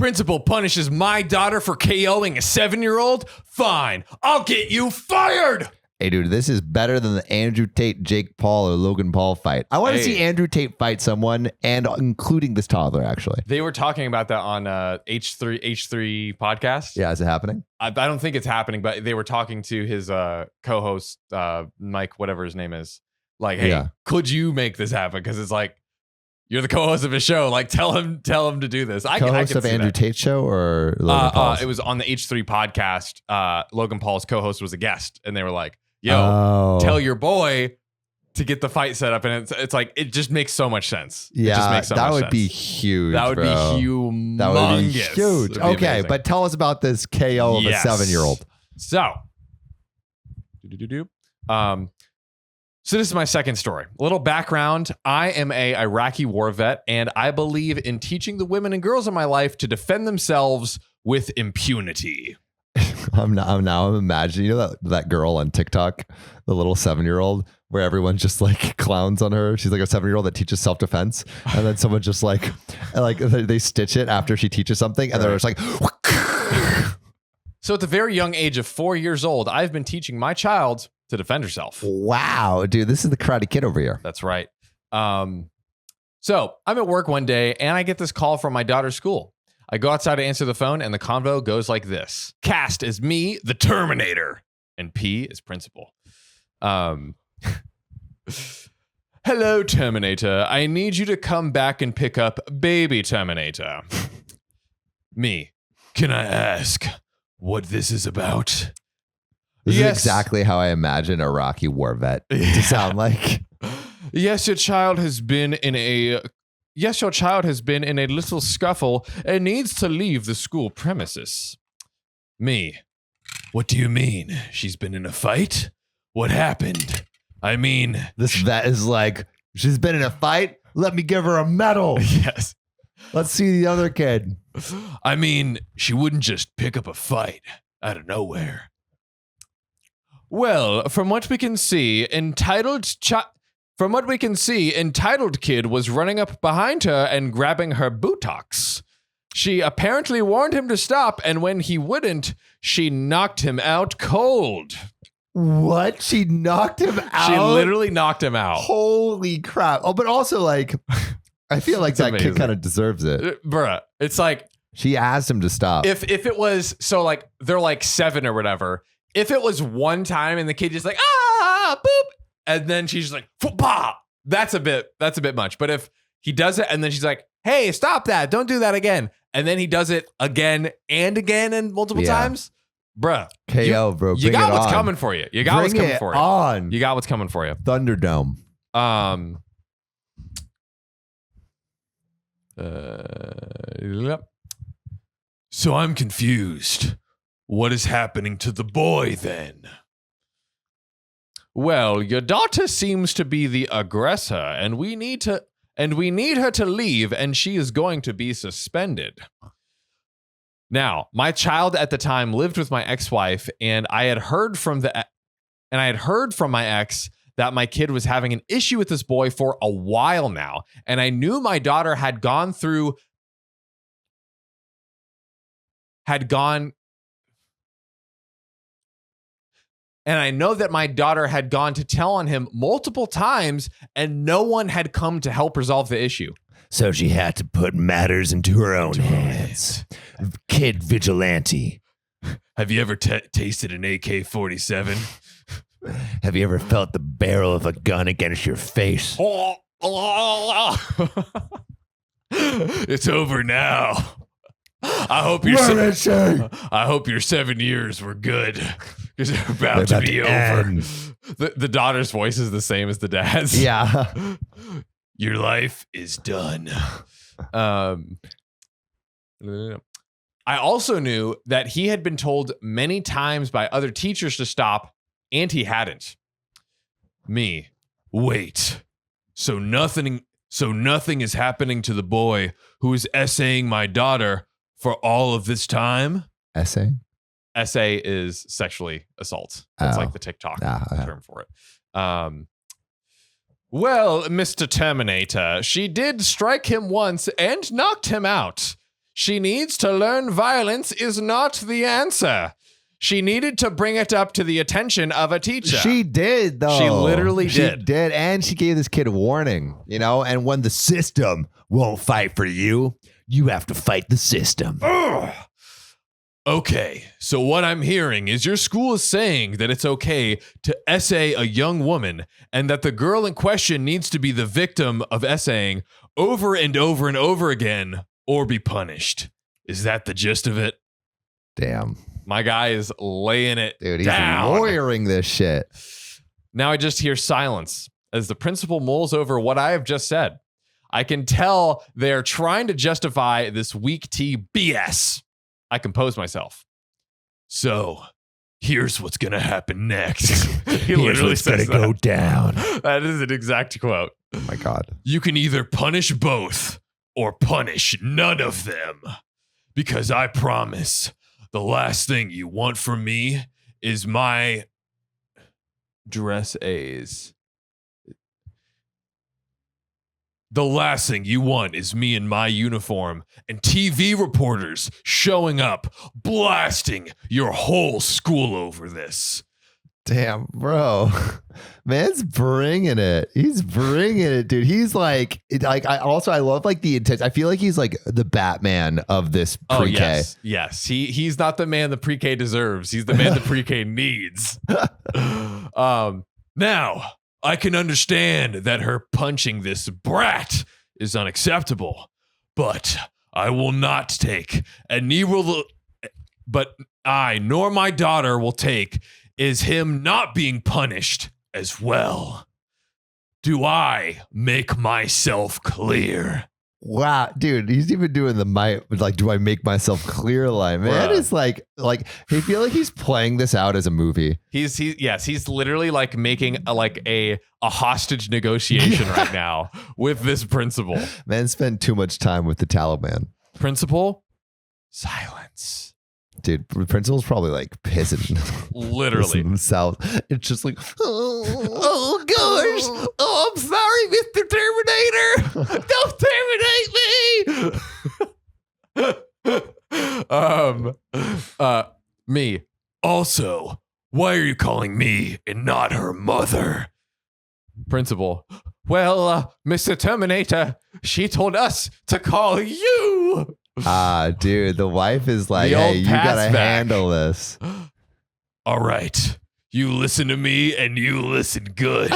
Principal punishes my daughter for KOing a 7-year-old? Fine, I'll get you fired. Hey, dude, this is better than the Andrew Tate, Jake Paul, or Logan Paul fight. I want to see Andrew Tate fight someone, and including this toddler, actually. They were talking about that on H3 podcast. Yeah, is it happening? I don't think it's happening, but they were talking to his co-host, Mike, whatever his name is. Like, hey, could you make this happen? Because it's like, you're the co-host of his show. Like, tell him to do this. Co-host of Andrew Tate show or Logan Paul's? It was on the H3 podcast. Logan Paul's co-host was a guest, and they were like, yo, tell your boy to get the fight set up. And it's like, it just makes so much sense. Yeah, it just makes so that much would sense. be huge. That would be humongous. That would be huge. Okay, amazing. But tell us about this KO of a 7-year-old. So, so this is my second story. A little background. I am a Iraqi war vet, and I believe in teaching the women and girls in my life to defend themselves with impunity. I'm imagining, that girl on TikTok, the little 7-year-old, where everyone just like clowns on her. She's like a 7-year-old that teaches self-defense, and then someone just like they stitch it after she teaches something, and they're just like. So at the very young age of 4 years old, I've been teaching my child to defend herself. Wow, dude, this is the Karate Kid over here. That's right. So I'm at work one day, and I get this call from my daughter's school. I go outside to answer the phone, and the convo goes like this. Cast as me, the Terminator, and P is principal. Hello, Terminator. I need you to come back and pick up baby Terminator. Me, can I ask what this is about? This is exactly how I imagine a Iraqi war vet to sound like. Yes, your child has been in a little scuffle and needs to leave the school premises. Me, what do you mean? She's been in a fight? What happened? I mean, this vet is like, she's been in a fight? Let me give her a medal. Yes. Let's see the other kid. I mean, she wouldn't just pick up a fight out of nowhere. Well, from what we can see, entitled kid was running up behind her and grabbing her buttocks. She apparently warned him to stop, and when he wouldn't, she knocked him out cold. What? She knocked him out? She literally knocked him out. Holy crap. Oh, but also, like, I feel like that kid kind of deserves it. Bruh, it's like... She asked him to stop. If it was... So, like, they're like 7 or whatever. If it was one time and the kid just like, boop, and then she's just like, bah, that's a bit much. But if he does it and then she's like, hey, stop that. Don't do that again. And then he does it again and multiple times. Bruh. KO, bro. You got what's coming for you. You got what's coming for you. You got what's coming for you. Thunderdome. So I'm confused. What is happening to the boy then? Well, your daughter seems to be the aggressor, and we need her to leave, and she is going to be suspended. Now, my child at the time lived with my ex-wife, and I had heard from my ex that my kid was having an issue with this boy for a while now, and I knew my daughter had gone and I know that my daughter had gone to tell on him multiple times, and no one had come to help resolve the issue. So she had to put matters into her own hands. Kid vigilante. Have you ever tasted an AK-47? Have you ever felt the barrel of a gun against your face? It's over now. I hope your 7 years were good, because they're about to be over. The daughter's voice is the same as the dad's. Yeah. Your life is done. I also knew that he had been told many times by other teachers to stop, and he hadn't. Me. Wait. So nothing is happening to the boy who is essaying my daughter for all of this time? Essay is sexually assault. That's like the TikTok term for it. Well, Mr. Terminator, she did strike him once and knocked him out. She needs to learn violence is not the answer. She needed to bring it up to the attention of a teacher. She did, though. She literally She did. did. And she gave this kid a warning, you know, and when the System won't fight for you. You have to fight the system. Ugh. Okay, so what I'm hearing is your school is saying that it's okay to essay a young woman and that the girl in question needs to be the victim of essaying over and over and over again or be punished. Is that the gist of it? damn. My guy is laying it Dude, he's down. lawyering this shit. Now I just hear silence as the principal mulls over what I have just said. I can tell they're trying to justify this weak tea BS. I compose myself. So, here's what's going to happen next. He literally says gonna go down. That is an exact quote. Oh my God. You can either punish both or punish none of them. Because I promise the last thing you want from me is my dress A's. The last thing you want is me in my uniform and TV reporters showing up, blasting your whole school over this. Damn, bro. Man's bringing it. He's bringing it, dude. He's like I love like the intent. I feel like he's like the Batman of this pre-K. Oh, yes. Yes. He's not the man the pre-K deserves. He's the man the pre-K needs. Now, I can understand that her punching this brat is unacceptable, but I will not take, and but I nor my daughter will take, is him not being punished as well. Do I make myself clear? Wow, dude, he's even doing the do I make myself clear line? Man, Bruh. it's like I feel like he's playing this out as a movie. He's literally like making a hostage negotiation right now with this principal. Man spent too much time with the Taliban. Principal, silence. Dude, the principal's probably like pissing Literally. himself. It's just like, oh gosh, oh, I'm sorry, Mr. Terminator. Don't terminate me. Me. Also, why are you calling me and not her mother? Principal. Well, Mr. Terminator, she told us to call you. Dude, the wife is like, The hey, old you gotta pass back. handle this. All right. You listen to me and you listen good.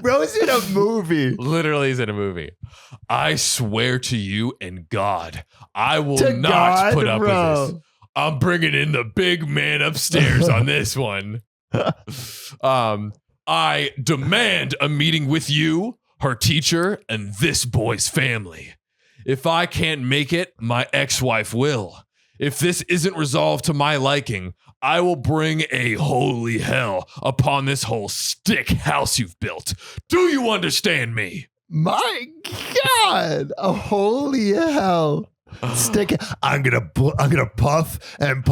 Bro's in a movie. Literally is in a movie. I swear to you and God, I will To not God, put up bro. with this. I'm bringing in the big man upstairs on this one. I demand a meeting with you, her teacher, and this boy's family. If I can't make it, my ex-wife will. If this isn't resolved to my liking, I will bring a holy hell upon this whole stick house you've built. Do you understand me? My God, holy hell! Stick. I'm gonna puff and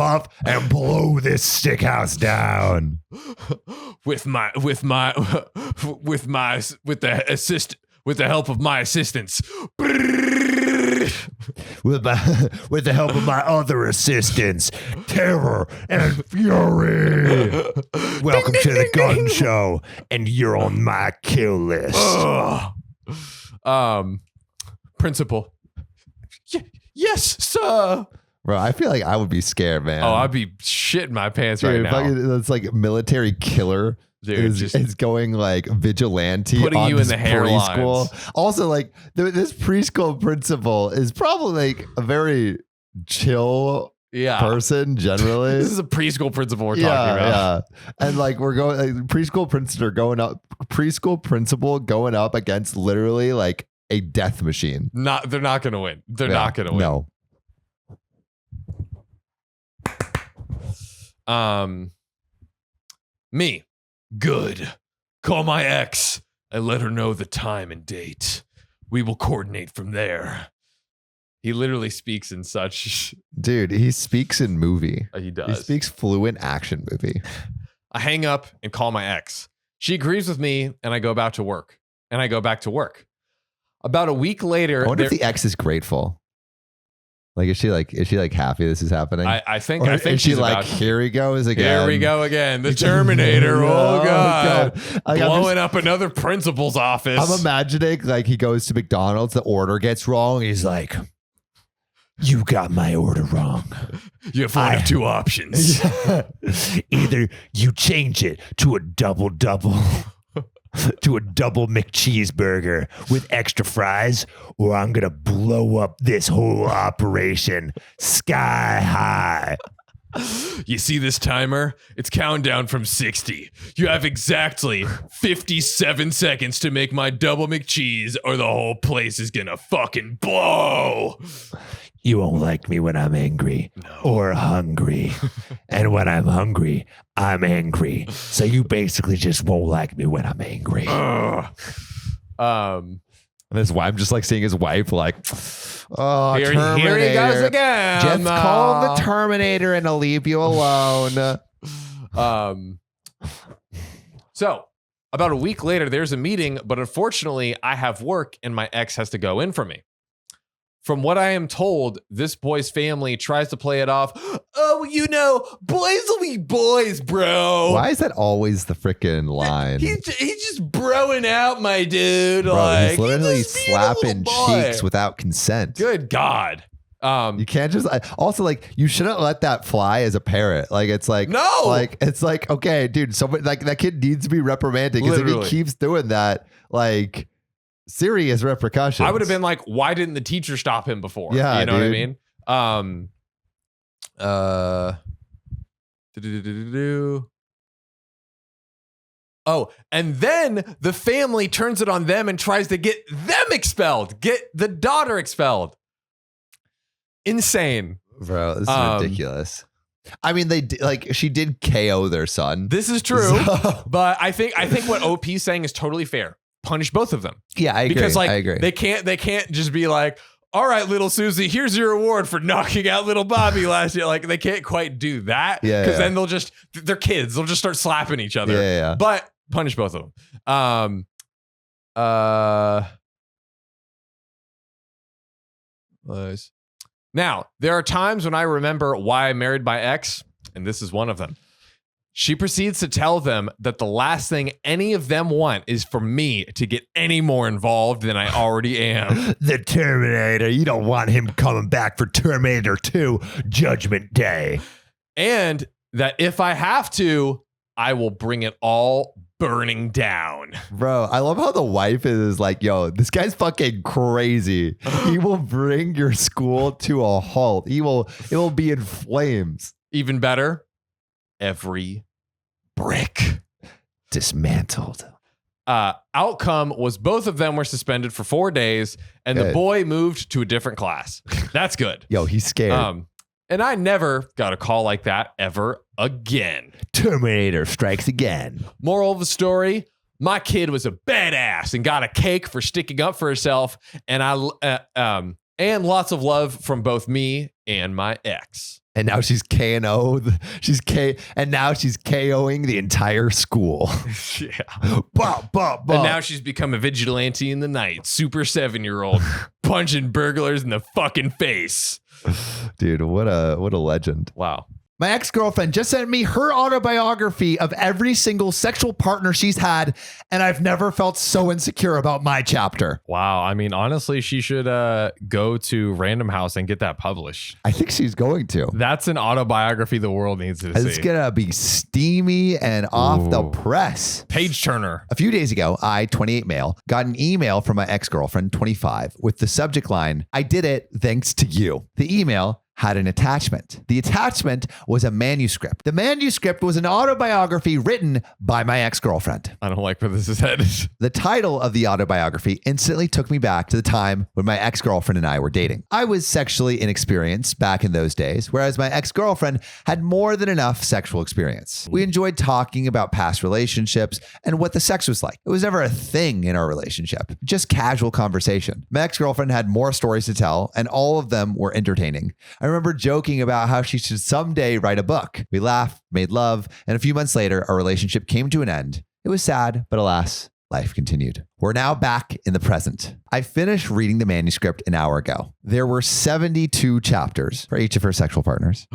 blow this stick house down. With the help of my assistants. With the help of my other assistants, terror and fury. Welcome to the gun show, and you're on my kill list. Principal. Yes, sir. Bro, I feel like I would be scared, man. Oh, I'd be shitting my pants right Dude, now. fucking, it's like military killer. Dude, is going like vigilante putting on you in this the hairlines. preschool. Also, like this preschool principal is probably like a very chill person generally. This is a preschool principal we're talking about. Yeah, and like we're going preschool principal going up against literally like a death machine. They're not going to win. They're not going to win. No. Me. Good. Call my ex and let her know the time and date. We will coordinate from there. He literally speaks in such... Dude, he speaks in movie. He does. He speaks fluent action movie. I hang up and call my ex. She agrees with me and I go back to work. About a week later... I wonder if the ex is grateful. Like, is she like happy this is happening? I think is she's she like, about here he goes again. Here we go again. The Terminator. Oh, God. Like, Blowing up another principal's office. I'm imagining like he goes to McDonald's, the order gets wrong. He's like, you got my order wrong. You have one of two options. Either you change it to a double to a double McCheeseburger with extra fries, or I'm going to blow up this whole operation sky high. You see this timer? It's counting down from 60. You have exactly 57 seconds to make my double McCheese, or the whole place is gonna fucking blow. You won't like me when I'm angry or hungry. And when I'm hungry, I'm angry. So you basically just won't like me when I'm angry. And his wife, just like seeing his wife, like, oh, Here Terminator. he goes again. Just call him the Terminator and I'll leave you alone. So about a week later, there's a meeting, but unfortunately, I have work and my ex has to go in for me. From what I am told, this boy's family tries to play it off. Oh, you know, boys will be boys, bro. Why is that always the freaking line? He's just broing out, my dude. Bro, like, he's literally just being a little slapping boy. cheeks without consent. Good God. You can't just also like you shouldn't let that fly as a parent. Like it's like No. like it's like okay, dude. Somebody like that kid needs to be reprimanded because if Literally. he keeps doing that, like serious repercussions. I would have been like, why didn't the teacher stop him before? Yeah, you know what I dude. mean? Oh, and then the family turns it on them and tries to get them expelled, get the daughter expelled. Insane. bro. This is ridiculous. I mean, she did KO their son. This is true, So- but I think what OP's saying is totally fair. Punish both of them. Yeah, I agree. Because like I agree. they can't just be like, all right, little Susie, here's your reward for knocking out little Bobby last year. Like they can't quite do that. Yeah, Because yeah. then they're kids. They'll just start slapping each other. Yeah. But punish both of them. Now, there are times when I remember why I married my ex, and this is one of them. She proceeds to tell them that the last thing any of them want is for me to get any more involved than I already am. The Terminator. You don't want him coming back for Terminator 2 Judgment Day. And that if I have to, I will bring it all burning down. Bro, I love how the wife is like, yo, this guy's fucking crazy. He will bring your school to a halt. It will be in flames. Even better, every brick. Dismantled. Outcome was both of them were suspended for 4 days, and the Good. boy moved to a different class. That's good. Yo, he's scared. And I never got a call like that ever again. Terminator strikes again. Moral of the story, my kid was a badass and got a cake for sticking up for herself, and and lots of love from both me and my ex. And now she's KO. And now she's KOing the entire school. Yeah. Bah, bah, bah. And now she's become a vigilante in the night, super 7-year-old, punching burglars in the fucking face. Dude, what a legend. Wow. My ex-girlfriend just sent me her autobiography of every single sexual partner she's had, and I've never felt so insecure about my chapter. Wow. I mean, honestly, she should go to Random House and get that published. I think she's going to. That's an autobiography the world needs to It's see. gonna be steamy and off the Ooh. press. Page turner. A few days ago, I, 28 male, got an email from my ex-girlfriend, 25, with the subject line, "I did it thanks to you." The email had an attachment. The attachment was a manuscript. The manuscript was an autobiography written by my ex-girlfriend. I don't like where this is headed. The title of the autobiography instantly took me back to the time when my ex-girlfriend and I were dating. I was sexually inexperienced back in those days, whereas my ex-girlfriend had more than enough sexual experience. We enjoyed talking about past relationships and what the sex was like. It was never a thing in our relationship, just casual conversation. My ex-girlfriend had more stories to tell, and all of them were entertaining. I remember joking about how she should someday write a book. We laughed, made love, and a few months later, our relationship came to an end. It was sad, but alas, Life continued. We're now back in the present. I finished reading the manuscript an hour ago. There were 72 chapters for each of her sexual partners.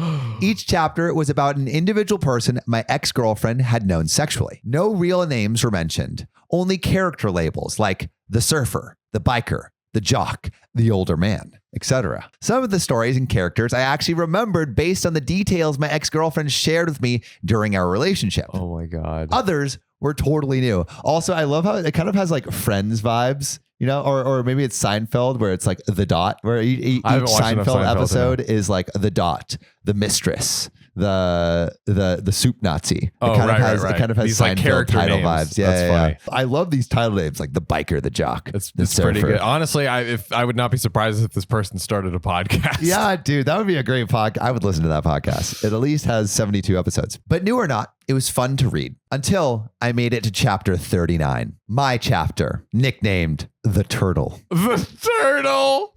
Each chapter was about an individual person my ex-girlfriend had known sexually. No real names were mentioned, only character labels like the surfer, the biker, the jock, the older man, etc. Some of the stories and characters I actually remembered based on the details my ex-girlfriend shared with me during our relationship. Oh my God. Others were totally new. Also, I love how it kind of has like Friends vibes, you know, or maybe it's Seinfeld where it's like the dot, where each Seinfeld episode is like the dot, the mistress, the soup Nazi. It kind of has These Seinfeld character title names. vibes. Yeah, That's funny. I love these title names like the biker, the jock. It's the pretty surfer. good. Honestly, I would not be surprised if this person started a podcast. Yeah, dude, that would be a great podcast. I would listen to that podcast. It at least has 72 episodes. But new or not, it was fun to read until I made it to chapter 39. My chapter, nicknamed The Turtle. The turtle.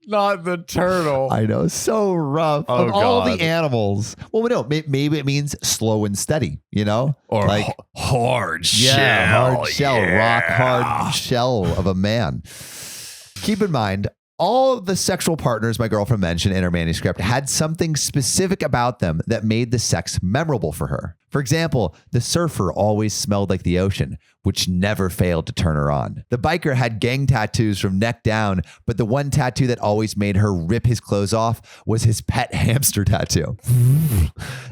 Not the turtle. I know, so rough. Oh, of all God. the animals. Well, no, maybe it means slow and steady, you know? Or like hard hard shell, rock hard shell of a man. Keep in mind, all of the sexual partners my girlfriend mentioned in her manuscript had something specific about them that made the sex memorable for her. For example, the surfer always smelled like the ocean, which never failed to turn her on. The biker had gang tattoos from neck down, but the one tattoo that always made her rip his clothes off was his pet hamster tattoo.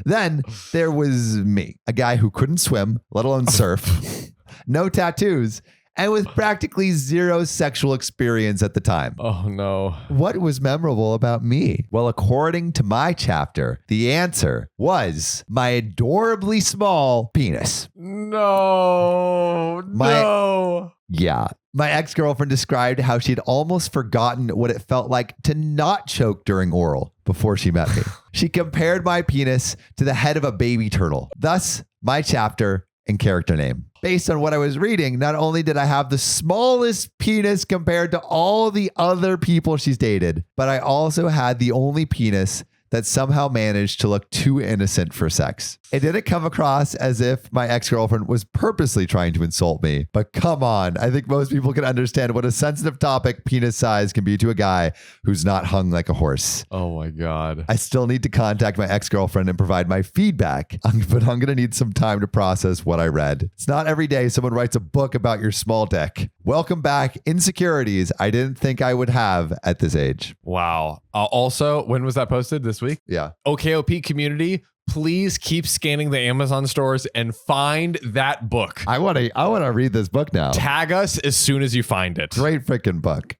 Then there was me, a guy who couldn't swim, let alone surf, no tattoos, and with practically zero sexual experience at the time. Oh no. What was memorable about me? Well, according to my chapter, the answer was my adorably small penis. No. No. Yeah. My ex-girlfriend described how she'd almost forgotten what it felt like to not choke during oral before she met me. She compared my penis to the head of a baby turtle. Thus, my chapter and character name. Based on what I was reading, not only did I have the smallest penis compared to all the other people she's dated, but I also had the only penis that somehow managed to look too innocent for sex. It didn't come across as if my ex-girlfriend was purposely trying to insult me, but come on, I think most people can understand what a sensitive topic penis size can be to a guy who's not hung like a horse. Oh my God. I still need to contact my ex-girlfriend and provide my feedback, but I'm going to need some time to process what I read. It's not every day someone writes a book about your small dick. Welcome back, insecurities I didn't think I would have at this age. Wow. Also, when was that posted? This week? Yeah. OKOP community, please keep scanning the Amazon stores and find that book. I want to read this book now. Tag us as soon as you find it. Great freaking book.